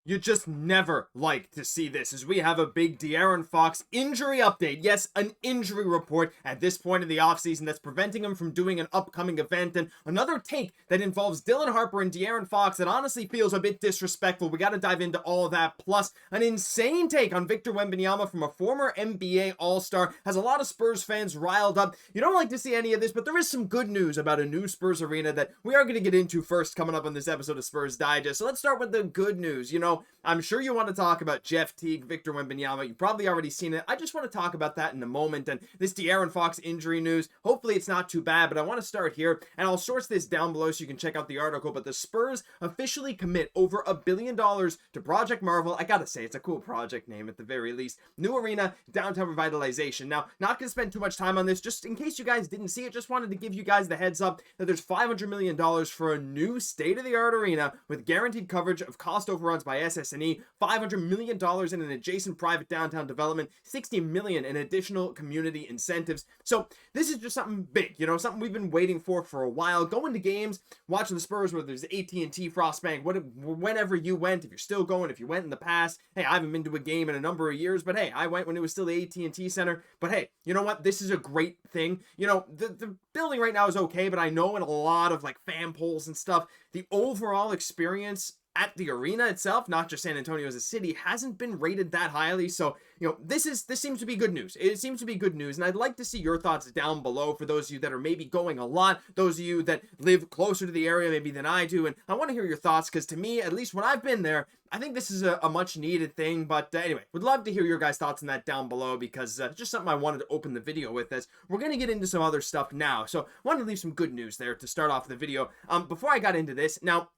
You just never like to see this, as we have a big De'Aaron Fox injury update. Yes, an injury report at this point in the offseason that's preventing him from doing an upcoming event, and another take that involves Dylan Harper and De'Aaron Fox that honestly feels a bit disrespectful. We got to dive into all of that, plus an insane take on Victor Wembanyama from a former NBA All-Star. Has a lot of Spurs fans riled up. You don't like to see any of this, but there is some good news about a new Spurs arena that we are going to get into first coming up on this episode of Spurs Digest. So let's start with the good news. I'm sure you want to talk about Jeff Teague, Victor Wembanyama. You've probably already seen it. I just want to talk about that in a moment. And this De'Aaron Fox injury news, hopefully it's not too bad, but I want to start here, and I'll source this down below so you can check out the article. But the Spurs officially commit over $1 billion to Project Marvel. I gotta say, it's a cool project name at the very least. New arena, downtown revitalization. Now, not going to spend too much time on this, just in case you guys didn't see it, just wanted to give you guys the heads up that there's $500 million for a new state-of-the-art arena with guaranteed coverage of cost overruns by SS&E, $500 million in an adjacent private downtown development, $60 million in additional community incentives. So this is just something big, something we've been waiting for a while. Going to games, watching the Spurs, whether there's AT&T, Frostbank, whenever you went, if you're still going, if you went in the past. Hey, I haven't been to a game in a number of years, but hey, I went when it was still the AT&T Center. But hey, you know what? This is a great thing. The building right now is okay, but I know in a lot of fan polls and stuff, the overall experience at the arena itself, not just San Antonio as a city, hasn't been rated that highly. So, this seems to be good news. It seems to be good news, and I'd like to see your thoughts down below for those of you that are maybe going a lot, those of you that live closer to the area maybe than I do, and I want to hear your thoughts, because to me, at least when I've been there, I think this is a much needed thing. But anyway, would love to hear your guys' thoughts on that down below, because just something I wanted to open the video with, as we're going to get into some other stuff now. So I wanted to leave some good news there to start off the video. Before I got into this, now,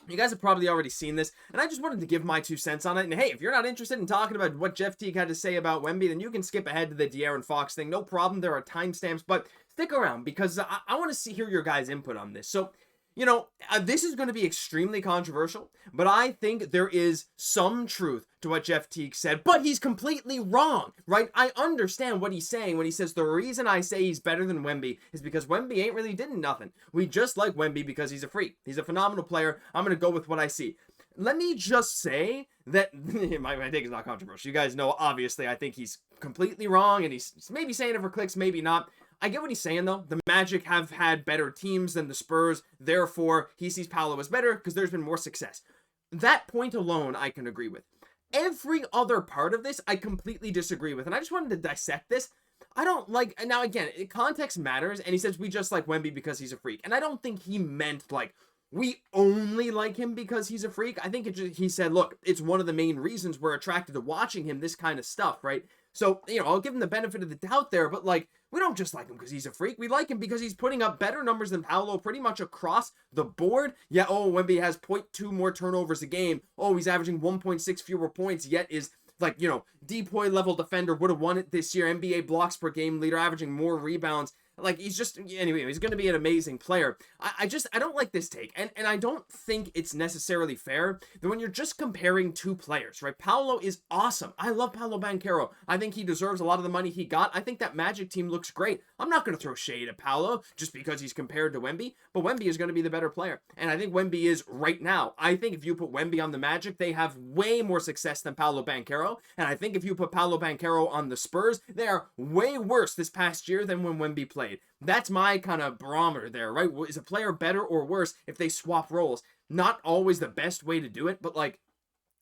you guys have probably already seen this, and I just wanted to give my 2 cents on it. And hey, if you're not interested in talking about what Jeff Teague had to say about Wemby, then you can skip ahead to the De'Aaron Fox thing. No problem. There are timestamps, but stick around, because I want to hear your guys' input on this. So, this is going to be extremely controversial, but I think there is some truth to what Jeff Teague said, but he's completely wrong, right? I understand what he's saying when he says the reason I say he's better than Wemby is because Wemby ain't really did nothing. We just like Wemby because he's a freak. He's a phenomenal player. I'm going to go with what I see. Let me just say that my take is not controversial. You guys know, obviously, I think he's completely wrong, and he's maybe saying it for clicks, maybe not. I get what he's saying, though. The Magic have had better teams than the Spurs. Therefore, he sees Paolo as better because there's been more success. That point alone, I can agree with. Every other part of this, I completely disagree with. And I just wanted to dissect this. I don't like... Now, again, context matters. And he says, we just like Wemby because he's a freak. And I don't think he meant, we only like him because he's a freak. I think he said, look, it's one of the main reasons we're attracted to watching him, this kind of stuff, right? So, I'll give him the benefit of the doubt there, but we don't just like him because he's a freak. We like him because he's putting up better numbers than Paolo pretty much across the board. Yeah, Wemby has 0.2 more turnovers a game. He's averaging 1.6 fewer points, yet is Depoy level defender, would have won it this year. NBA blocks per game leader, averaging more rebounds. He's just, anyway, he's going to be an amazing player. I don't like this take, and I don't think it's necessarily fair that when you're just comparing 2 players, right? Paolo is awesome. I love Paolo Banchero. I think he deserves a lot of the money he got. I think that Magic team looks great. I'm not going to throw shade at Paolo just because he's compared to Wemby, but Wemby is going to be the better player, and I think Wemby is right now. I think if you put Wemby on the Magic, they have way more success than Paolo Banchero, and I think if you put Paolo Banchero on the Spurs, they are way worse this past year than when Wemby played. That's my kind of barometer there, right? Is a player better or worse if they swap roles? Not always the best way to do it, but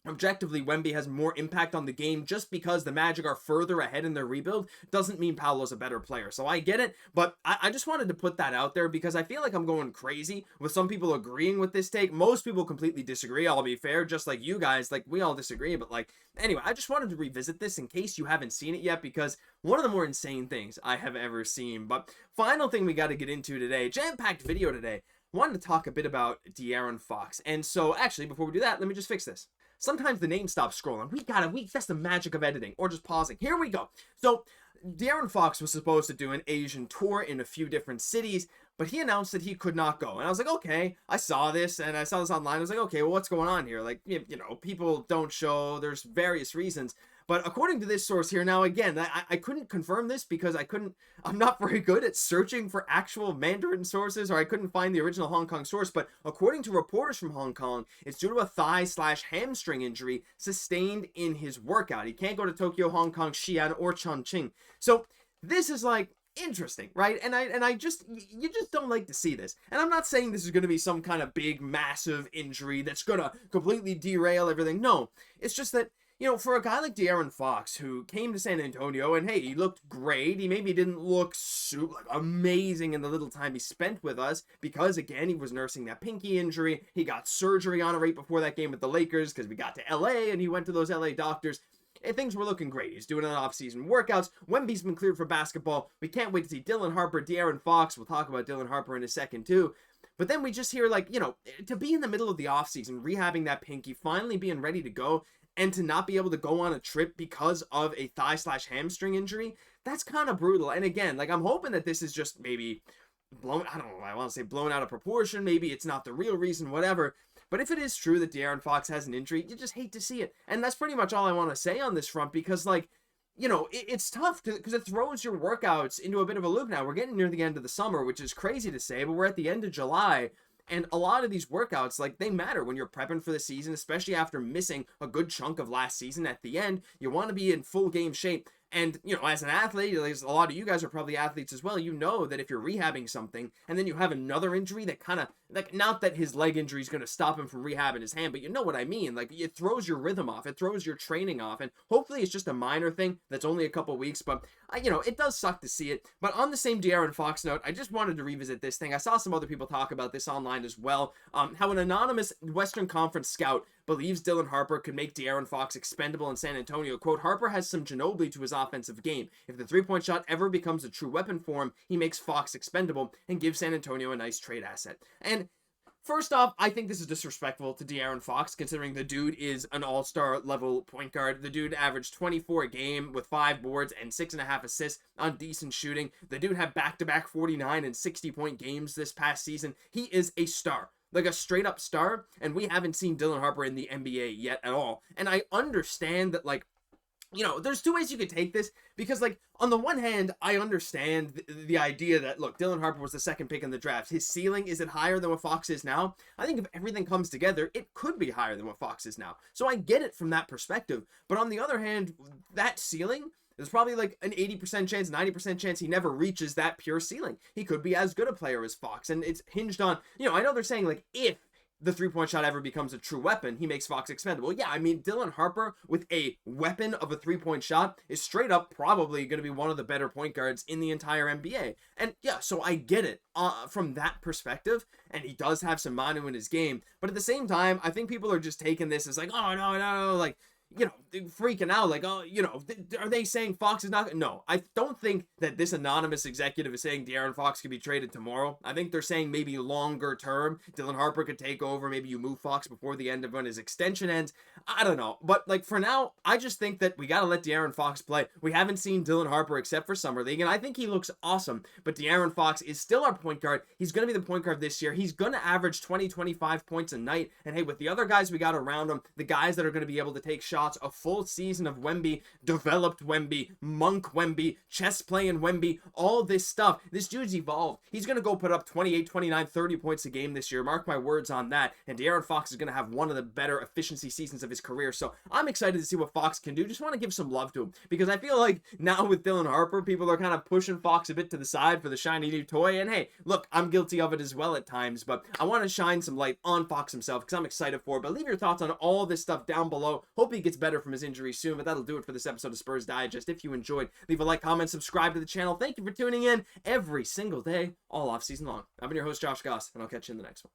objectively, Wemby has more impact on the game. Just because the Magic are further ahead in their rebuild doesn't mean Paolo's a better player. So I get it, but I just wanted to put that out there because I feel like I'm going crazy with some people agreeing with this take. Most people completely disagree, I'll be fair, just like you guys. We all disagree, but anyway, I just wanted to revisit this in case you haven't seen it yet, because one of the more insane things I have ever seen. But final thing we got to get into today, jam-packed video today. Wanted to talk a bit about De'Aaron Fox. And so actually, before we do that, let me just fix this. Sometimes the name stops scrolling. That's the magic of editing, or just pausing. Here we go. So De'Aaron Fox was supposed to do an Asian tour in a few different cities, but he announced that he could not go. And I was like, okay, I saw this online. I was like, okay, well, what's going on here? People don't show, there's various reasons. But according to this source here, now again, I couldn't confirm this because I'm not very good at searching for actual Mandarin sources, or I couldn't find the original Hong Kong source, but according to reporters from Hong Kong, it's due to a thigh/hamstring injury sustained in his workout. He can't go to Tokyo, Hong Kong, Xi'an, or Chongqing. So this is like interesting, right? And I just, you just don't like to see this. And I'm not saying this is going to be some kind of big, massive injury that's going to completely derail everything. No, it's just that, you know, for a guy like De'Aaron Fox, who came to San Antonio, and hey, he looked great. He maybe didn't look super amazing in the little time he spent with us, because, again, he was nursing that pinky injury. He got surgery on it right before that game with the Lakers, because we got to LA, and he went to those LA doctors. And things were looking great. He's doing an off-season workouts. Wemby's been cleared for basketball. We can't wait to see Dylan Harper, De'Aaron Fox. We'll talk about Dylan Harper in a second, too. But then we just hear, like, you know, to be in the middle of the offseason, rehabbing that pinky, finally being ready to go, and to not be able to go on a trip because of a thigh/hamstring injury, that's kind of brutal. And again, like, I'm hoping that this is just maybe blown, I don't know, I want to say blown out of proportion. Maybe it's not the real reason, whatever. But if it is true that De'Aaron Fox has an injury, you just hate to see it. And that's pretty much all I want to say on this front, because, like, you know, it's tough because it throws your workouts into a bit of a loop now. We're getting near the end of the summer, which is crazy to say, but we're at the end of July. And a lot of these workouts, like, they matter when you're prepping for the season, especially after missing a good chunk of last season at the end. You want to be in full game shape. And, you know, as an athlete, a lot of you guys are probably athletes as well, you know that if you're rehabbing something and then you have another injury that kind of, like, not that his leg injury is going to stop him from rehabbing his hand, but you know what I mean. Like, it throws your rhythm off. It throws your training off. And hopefully it's just a minor thing that's only a couple weeks, but, you know, it does suck to see it. But on the same De'Aaron Fox note, I just wanted to revisit this thing. I saw some other people talk about this online as well. How an anonymous Western Conference scout believes Dylan Harper could make De'Aaron Fox expendable in San Antonio. Quote, Harper has some Ginobili to his offensive game. If the three-point shot ever becomes a true weapon for him, he makes Fox expendable and gives San Antonio a nice trade asset. And first off, I think this is disrespectful to De'Aaron Fox, considering the dude is an all-star level point guard. The dude averaged 24 a game with 5 boards and 6.5 assists on decent shooting. The dude had back-to-back 49 and 60-point games this past season. He is a star. Like a straight up star, and we haven't seen Dylan Harper in the NBA yet at all. And I understand that, like, you know, there's two ways you could take this, because, like, on the one hand, I understand the idea that, look, Dylan Harper was the second pick in the draft. His ceiling, is it higher than what Fox is now? I think if everything comes together, it could be higher than what Fox is now. So I get it from that perspective. But on the other hand, that ceiling, there's probably like an 80% chance, 90% chance he never reaches that pure ceiling. He could be as good a player as Fox, and it's hinged on, you know, I know they're saying, like, if the three-point shot ever becomes a true weapon, he makes Fox expendable. Yeah, I mean, Dylan Harper with a weapon of a three-point shot is straight up probably going to be one of the better point guards in the entire NBA. And yeah, so I get it from that perspective, and he does have some Manu in his game. But at the same time, I think people are just taking this as like, oh, no, like, you know, freaking out, like, oh, you know, are they saying Fox is not? No, I don't think that this anonymous executive is saying De'Aaron Fox could be traded tomorrow. I think they're saying maybe longer term, Dylan Harper could take over. Maybe you move Fox before the end of when his extension ends. I don't know. But, like, for now, I just think that we got to let De'Aaron Fox play. We haven't seen Dylan Harper except for Summer League, and I think he looks awesome. But De'Aaron Fox is still our point guard. He's going to be the point guard this year. He's going to average 20, 25 points a night. And hey, with the other guys we got around him, the guys that are going to be able to take shots, a full season of Wemby, developed Wemby, monk Wemby, chess playing Wemby, all this stuff. This dude's evolved. He's going to go put up 28, 29, 30 points a game this year. Mark my words on that. And De'Aaron Fox is going to have one of the better efficiency seasons of his career. So I'm excited to see what Fox can do. Just want to give some love to him, because I feel like now with Dylan Harper, people are kind of pushing Fox a bit to the side for the shiny new toy. And hey, look, I'm guilty of it as well at times, but I want to shine some light on Fox himself because I'm excited for it. But leave your thoughts on all this stuff down below. Hope he gets better from his injury soon, but that'll do it for this episode of Spurs Digest. If you enjoyed, leave a like, comment, subscribe to the channel. Thank you for tuning in every single day, all off season long. I've been your host, Josh Gosse, and I'll catch you in the next one.